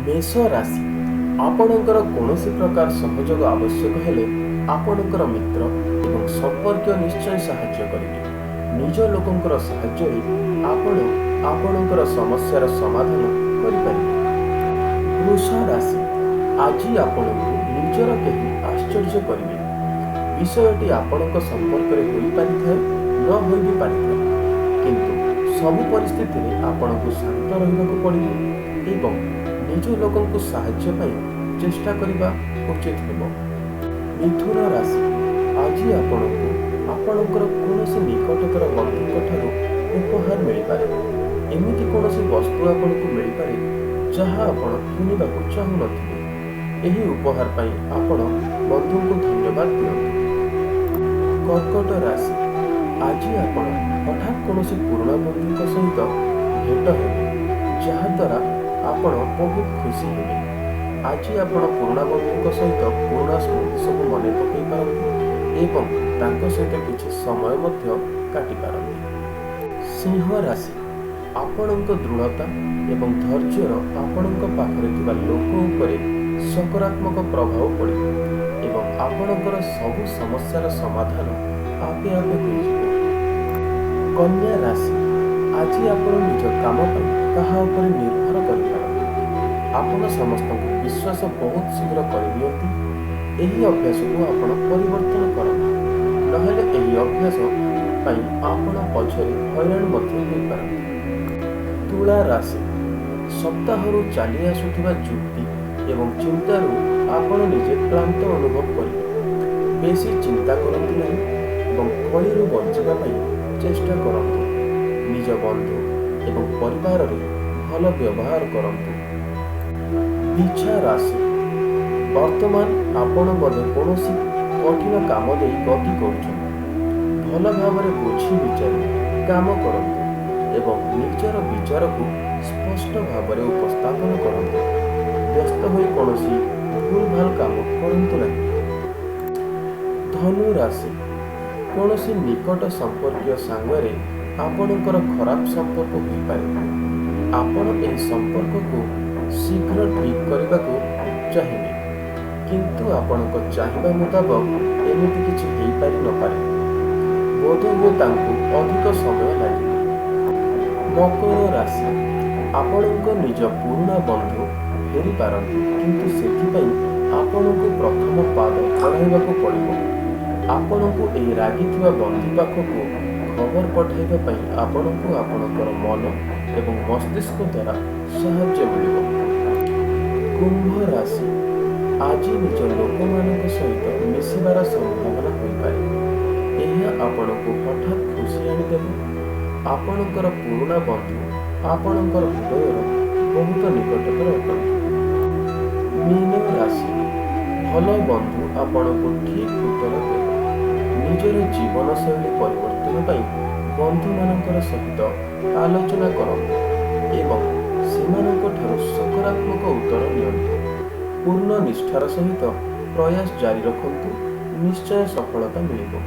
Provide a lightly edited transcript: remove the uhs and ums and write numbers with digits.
मेष राशि आपणकर कौनसी प्रकार सहयोग आवश्यक हेले आपणकर मित्र एवं संपर्क निश्चय साहाय्य करेंगे। निज लोकंकर साहाय्य आपण आपणकर समस्यार समाधान करिपारिबे। वृष राशि आज आपणको निजर केही आश्चर्य करिवे। विषयटी आपणक संपर्क रे होई पारिଥାଏ न होई भी पारिଥାଏ, किंतु सब परिस्थिति रे आपणको शांत रहिबाको पड़िबो एवं निज लोकंको साहाय्य पाई चेष्टा करिबा उचित हेबो। मिथुन राशि आज आपणको आपणकर कौनसी निकटतर बंधुଙ୍କ ଠାରୁ उपहार मिलिपारे। एमिति कौनसी वस्तु आपणको मिलिपारे जहाँ आपण किनिबाकू चाहू नथिबे। एही उपहार पाई आपण बंधुଙ୍କୁ धन्यवाद दियंतु। कर्कट राशि आज आपण हठात कौनसी पुराना बंधुଙ୍କ सहित भेट हेबे, जहा द्वारा आपण बहुत खुशी हेबे। आज आपण पुराना बंधुଙ୍କ सहित पुराना स्मृति सब मन पकई पारंती एवं तांको सहित किछि समय मध्य काटि पारंती। सिंह राशि आपणक दृढ़ता एवं धैर्यर आपणक पाखरे थिबा लोक उपरे सकारात्मक प्रभाव पड़े एवं आपणकर सबु समस्यार समाधान आपे आपे होइजिबो। कन्या राशि आज आपण निज काम पर कहा उपरे निर्भर करिपारंती। आपण समस्त विश्वास बहुत शीघ्र करिदियंती। एही अभ्यास को आपण परिवर्तन करंतु, नहेले एही अभ्यास पाई आपण पछरे हैरान मध्य होई पारंती। तुला राशि सप्ताहरु चली आसुथिबा जुक्ति एवं चिंतारू आपण निजे क्लांत अनुभव करिवे। बेसी चिंता करंतु नहीं एवं कलिरू बंचिबा पाई चेष्टा करंतु। निज बंधु एवं परिवार रे भल व्यवहार करंतु। बिच्छा राशि वर्तमान आपण बोधे कौनसी कठिन काम दे गति करुछन। भल भाव बुझी विचारी काम करंतु एवं निजर विचार को स्पष्ट भाव में उपस्थापन करंतु। व्यस्त होई कौनसी भूल भाल काम करंतु नहीं। धनु राशि कौनसी निकट संपर्क सांगरे आपणकर खराब संपर्क होई पारे। आपण एही संपर्क को शीघ्र ठीक करने को चाहिए, किंतु आपणक चाहिबा मुताबक एमिति किछि हेई पारि न पारे। बोध हुए तांकु अधिक समय लागिब। मकर राशि आपणक निज पुराना बंधु फेरी पारंती, किंतु सेथिपाई आपणको प्रथम पाद बढ़ाइबाको पड़िबो। आपणको एही रागिथिबा बंधु पाखको खबर पठाइबा पई आपणको आपणकर मन एवं मस्तिष्क द्वारा साहाय्य मिलिबो। कुंभ राशि आज निज लोकमानक सहित मिशिबार संभावना होई पारे। एहा आपणको हठात खुशी आनिदेबो। आपणकर पुराना बंधु आपणकर हृदयर बहुत निकटतर अटंती। मीन राशि भल बंधु आपणको ठीक उत्तर देबे। निजर जीवन शैली परिवर्तन पाई बंधु मानकर सहित आलोचना करंतु एवं सेमानक ठारू सकारात्मक उत्तर नियंतु। पूर्ण निष्ठार सहित प्रयास जारी रखंतु, निश्चय सफलता मिलिबो।